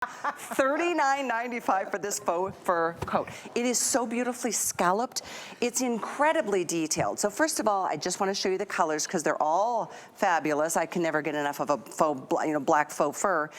$39.95 for this faux fur coat. It is so beautifully scalloped. It's incredibly detailed. So first of all, I just want to show you the colors because they're all fabulous. I can never get enough of a faux, black faux fur.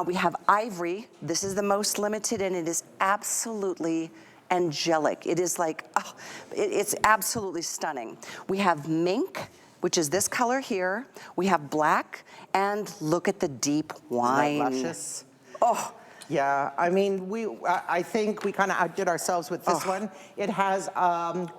We have ivory. This is the most limited, and it is absolutely angelic. It is like, oh, it's absolutely stunning. We have mink, which is this color here. We have black, and look at the deep wine. Isn't that luscious? Oh. Yeah, I mean, I think we kind of outdid ourselves with this one. It has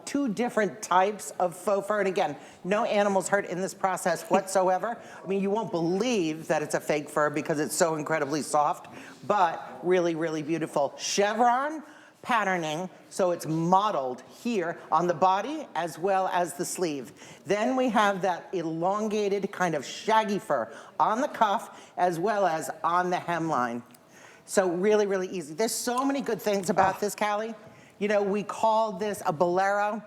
2 different types of faux fur, and again, no animals hurt in this process whatsoever. I mean, you won't believe that it's a fake fur because it's so incredibly soft, but really, really beautiful. Chevron patterning, so it's modeled here on the body as well as the sleeve. Then we have that elongated kind of shaggy fur on the cuff as well as on the hemline. So really, really easy. There's so many good things about this, Callie. You know, we call this a bolero.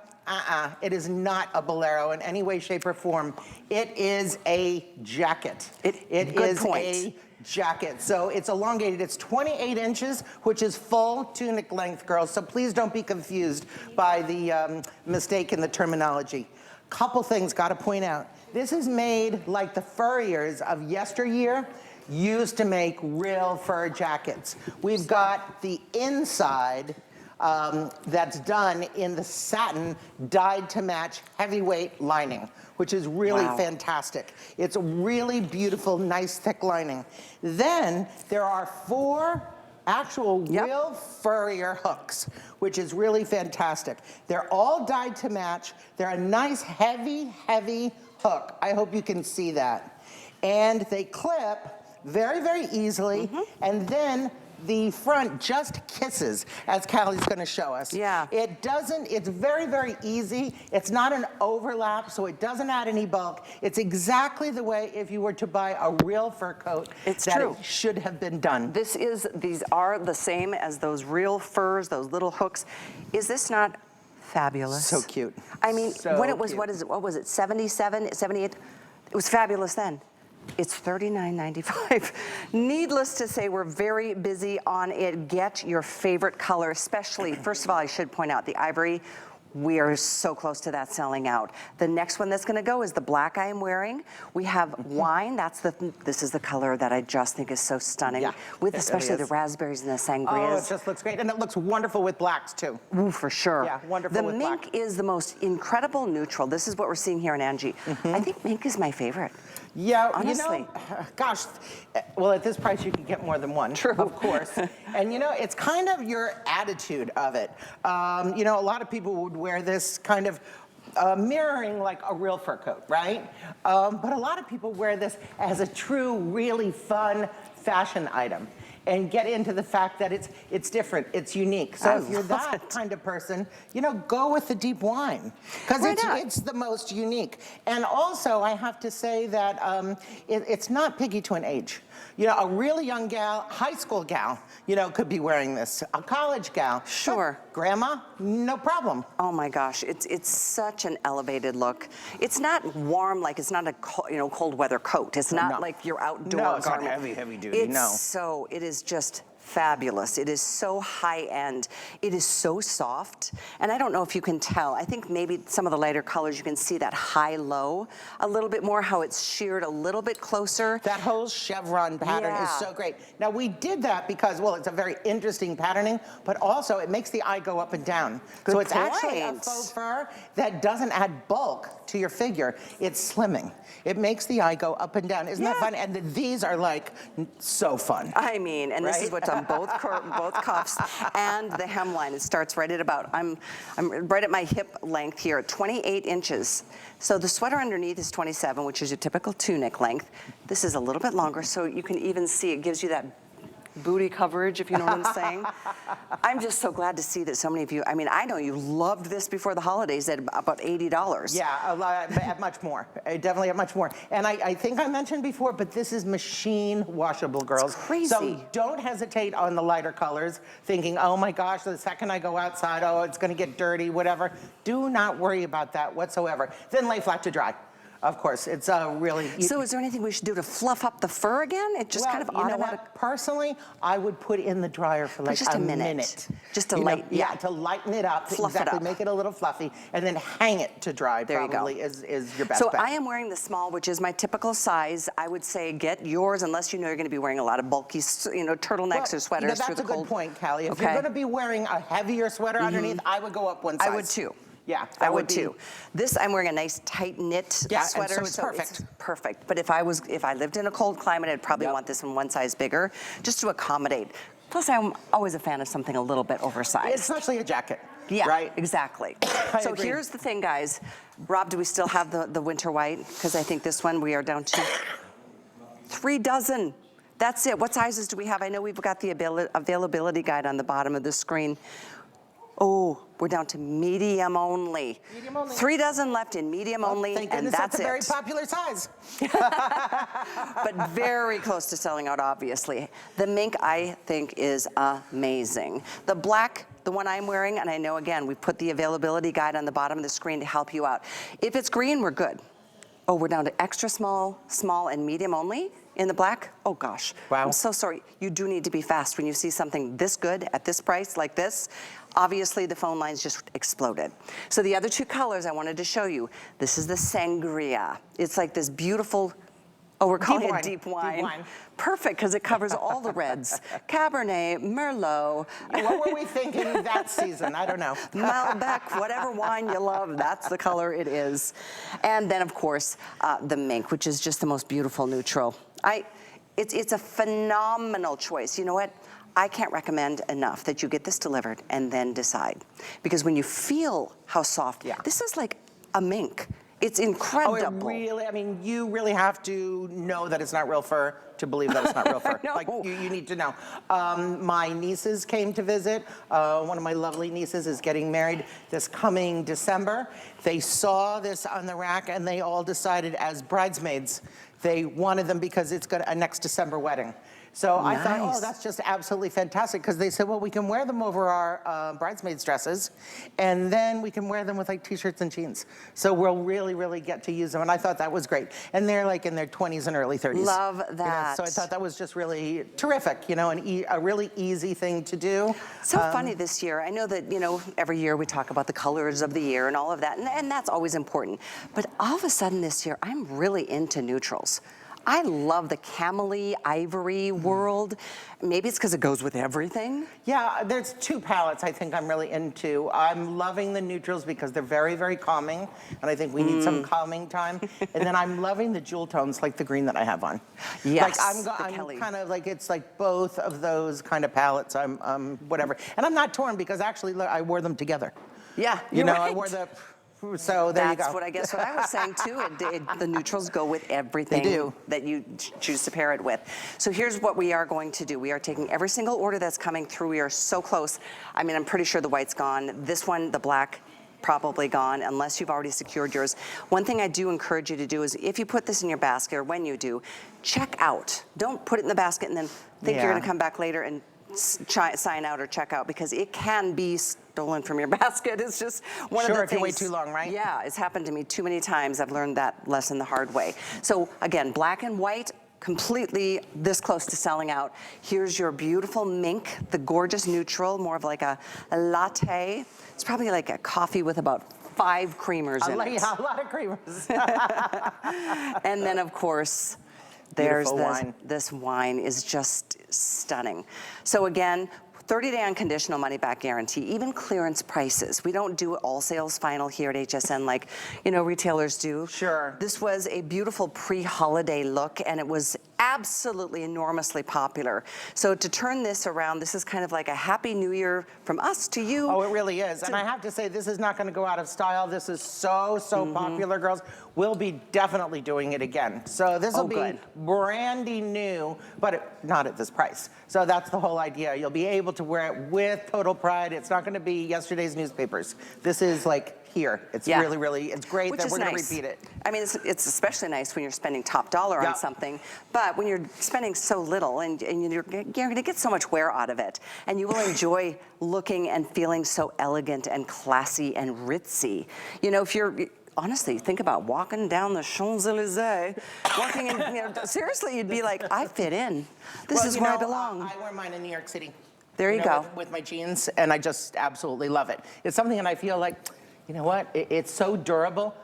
It is not a bolero in any way, shape, or form. It is a jacket. It is a jacket. So it's elongated. It's 28 inches, which is full tunic length, girls. So please don't be confused by the mistake in the terminology. Couple things got to point out. This is made like the furriers of yesteryear used to make real fur jackets. We've got the inside that's done in the satin dyed to match heavyweight lining, which is really fantastic. It's a really beautiful, nice, thick lining. Then there are 4 actual real furrier hooks, which is really fantastic. They're all dyed to match. They're a nice, heavy, heavy hook. I hope you can see that. And they clip very, very easily, and then the front just kisses, as Callie's gonna show us. Yeah. It doesn't, it's very, very easy. It's not an overlap, so it doesn't add any bulk. It's exactly the way if you were to buy a real fur coat it should have been done. These are the same as those real furs, those little hooks. Is this not fabulous? So cute. I mean, when it was, what was it, 77, 78? It was fabulous then. It's $39.95. Needless to say, we're very busy on it. Get your favorite color, especially, first of all, I should point out the ivory. We are so close to that selling out. The next one that's gonna go is the black I am wearing. We have wine, this is the color that I just think is so stunning. With especially the raspberries and the sangrias. Oh, it just looks great. And it looks wonderful with blacks too. Ooh, for sure. Yeah, wonderful with black. The mink is the most incredible neutral. This is what we're seeing here in Angie. I think mink is my favorite. Yeah, honestly. You know, gosh, well, at this price, you can get more than one. True. Of course. And you know, it's kind of your attitude of it. You know, a lot of people would wear this kind of mirroring like a real fur coat, right? But a lot of people wear this as a true, really fun fashion item and get into the fact that it's different, it's unique. So if you're that kind of person, you know, go with the deep wine because it's the most unique. And also, I have to say that it's not piggy to an age. You know, a really young gal, high school gal, you know, could be wearing this. A college gal, sure. Grandma, no problem. Oh my gosh, it's such an elevated look. It's not warm, like it's not a cold weather coat. It's not like your outdoor garment. No, it's not garment. heavy duty, no. It is just fabulous. It is so high end. It is so soft. And I don't know if you can tell. I think maybe some of the lighter colors, you can see that high-low a little bit more, how it's sheared a little bit closer. That whole chevron pattern is so great. Now, we did that because, well, it's a very interesting patterning, but also it makes the eye go up and down. So it's actually a faux fur that doesn't add bulk to your figure. It's slimming. It makes the eye go up and down. Isn't that fun? And these are like so fun. I mean, and this is what's on both cuffs and the hemline. It starts right at about, I'm right at my hip length here at 28 inches. So the sweater underneath is 27, which is your typical tunic length. This is a little bit longer, so you can even see it gives you that booty coverage, if you know what I'm saying. I'm just so glad to see that so many of you, I mean, I know you loved this before the holidays at about $80. Yeah, a lot, at much more. Definitely at much more. And I think I mentioned before, but this is machine washable, girls. It's crazy. So don't hesitate on the lighter colors, thinking, oh my gosh, the second I go outside, oh, it's gonna get dirty, whatever. Do not worry about that whatsoever. Then lay flat to dry. Of course, it's really... So is there anything we should do to fluff up the fur again? It just kind of you know automatic. what? Personally, I would put it in the dryer for like just a minute. Just to You know, lighten, yeah, to lighten it up, Fluff it exactly, up. make it a little fluffy, and then hang it to dry. There you go. Probably is your best So bet. I am wearing the small, which is my typical size. I would say get yours unless you know you're going to be wearing a lot of bulky, turtlenecks or sweaters that's through the a good cold. point, Callie. If Okay. you're going to be wearing a heavier sweater underneath, I would go up one size. I would too. Yeah, I would too. This, I'm wearing a nice tight knit sweater, and so it's perfect. Perfect. But if I lived in a cold climate, I'd probably want this one size bigger, just to accommodate. Plus, I'm always a fan of something a little bit oversized. Especially a jacket. Yeah, right? Exactly. So agree. here's the thing, guys. Rob, do we still have the winter white? Because I think this one we are down to 3 dozen. That's it. What sizes do we have? I know we've got the availability guide on the bottom of the screen. Oh, we're down to medium only. Medium only. 3 dozen left in medium only, Thank and goodness that's a it. very popular size. But very close to selling out, obviously. The mink, I think, is amazing. The black, the one I'm wearing, and I know, again, we put the availability guide on the bottom of the screen to help you out. If it's green, we're good. Oh, we're down to extra small, small, and medium only in the black. Oh, gosh. Wow. I'm so sorry. You do need to be fast when you see something this good at this price like this. Obviously, the phone lines just exploded. So the other 2 colors I wanted to show you, this is the sangria. It's like this beautiful, we're calling it deep wine. Deep wine. Perfect, because it covers all the reds. Cabernet, Merlot. What were we thinking that season? I don't know. Malbec, whatever wine you love, that's the color it is. And then, of course, the mink, which is just the most beautiful neutral. It's a phenomenal choice. You know what? I can't recommend enough that you get this delivered and then decide. Because when you feel how soft, this is like a mink. It's incredible. Oh, it really, I mean, you really have to know that it's not real fur to believe that it's not real fur. Like, you need to know. My nieces came to visit. One of my lovely nieces is getting married this coming December. They saw this on the rack and they all decided as bridesmaids, they wanted them because it's got a next December wedding. So I thought, oh, that's just absolutely fantastic, because they said, well, we can wear them over our bridesmaids' dresses, and then we can wear them with like t-shirts and jeans. So we'll really, really get to use them, and I thought that was great. And they're like in their 20s and early 30s. Love that. You know, so I thought that was just really terrific, you know, a really easy thing to do. So funny this year. I know that, every year we talk about the colors of the year and all of that, and that's always important. But all of a sudden this year, I'm really into neutrals. I love the camely, ivory world. Maybe it's because it goes with everything. Yeah, there's 2 palettes I think I'm really into. I'm loving the neutrals because they're very, very calming, and I think we need some calming time. And then I'm loving the jewel tones, like the green that I have on. Yes, like I'm kind of like, it's like both of those kind of palettes. I'm whatever. And I'm not torn because actually I wore them together. Yeah, You know, right. I wore the... So there you go. That's what I was saying too. The neutrals go with everything that you choose to pair it with. So here's what we are going to do. We are taking every single order that's coming through. We are so close. I mean, I'm pretty sure the white's gone. This one, the black, probably gone unless you've already secured yours. One thing I do encourage you to do is if you put this in your basket, or when you do, check out. Don't put it in the basket and then think you're going to come back later and sign out or check out, because it can be stolen from your basket. It's just one of the things. Sure, if you wait too long, right? Yeah, it's happened to me too many times. I've learned that lesson the hard way. So again, black and white, completely this close to selling out. Here's your beautiful mink, the gorgeous neutral, more of like a latte. It's probably like a coffee with about 5 creamers in it. Yeah, a lot of creamers. And then, of course, there's this wine is just stunning. So again, 30-day unconditional money-back guarantee, even clearance prices. We don't do all sales final here at HSN like, retailers do. Sure. This was a beautiful pre-holiday look, and it was absolutely enormously popular. So to turn this around, this is kind of like a happy new year from us to you. Oh, it really is. And I have to say, this is not going to go out of style. This is so popular, girls. We'll be definitely doing it again. So this will be brandy new, but not at this price. So that's the whole idea. You'll be able to wear it with total pride. It's not going to be yesterday's newspapers. This is like here. It's really, it's great that we're going to repeat it. I mean, it's especially nice when you're spending top dollar on something, but when you're spending so little and you're going to get so much wear out of it, and you will enjoy looking and feeling so elegant and classy and ritzy. If you're honestly, think about walking down the Champs-Élysées, walking in, seriously, you'd be like, I fit in. This is where I belong. I wear mine in New York City. There you go. With my jeans, and I just absolutely love it. It's something that I feel like, you know what, it's so durable.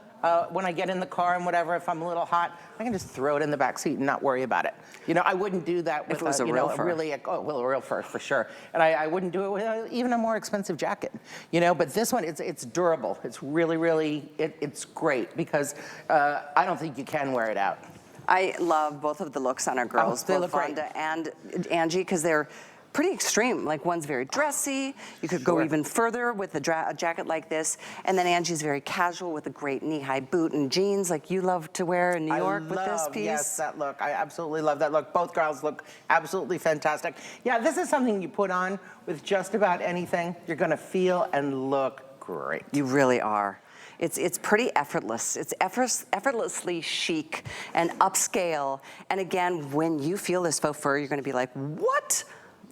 When I get in the car and whatever, if I'm a little hot, I can just throw it in the back seat and not worry about it. I wouldn't do that with If it was a real fur. a real fur for sure. And I wouldn't do it with even a more expensive jacket. But this one, it's durable. It's really, it's great because I don't think you can wear it out. I love both of the looks on our girls, they both look great. Vonda and Angie, because they're pretty extreme. Like one's very dressy. You could go even further with a jacket like this. And then Angie's very casual with a great knee-high boot and jeans like you love to wear in New York with this piece. Yes, that look. I absolutely love that look. Both girls look absolutely fantastic. Yeah, this is something you put on with just about anything. You're going to feel and look great. You really are. It's pretty effortless. It's effortlessly chic and upscale. And again, when you feel this faux fur, you're going to be like, what?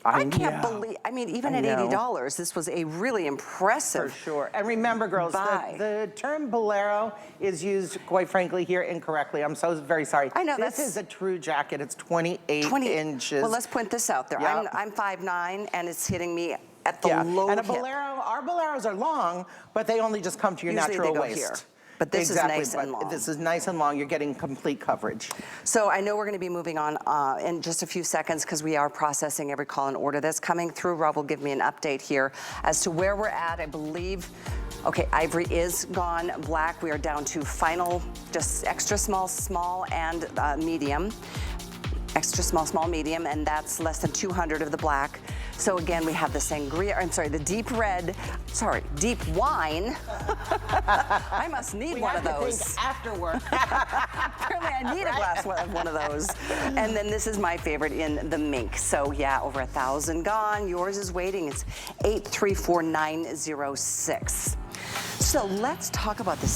I can't believe, even at $80, this was a really impressive. For sure. And remember, girls, the term bolero is used, quite frankly, here incorrectly. I'm so very sorry. I know, this is a true jacket. It's 28 inches. Well, let's point this out there. Yep. I'm 5'9", and it's hitting me at the low And a hip. bolero, our boleros are long, but they only just come to your Usually natural they go waist. here. But this is nice and long. This is nice and long. You're getting complete coverage. So I know we're going to be moving on in just a few seconds because we are processing every call and order that's coming through. Rob will give me an update here as to where we're at. I believe, okay, ivory is gone. Black, we are down to final, just extra small, and medium. Extra small, medium, and that's less than 200 of the black. So again, we have the sangria, the deep wine. I must need one of those. Think after work. Apparently I need a glass of one of those. And then this is my favorite in the mink. So yeah, over 1,000 gone. Yours is waiting. It's 834906. So let's talk about this.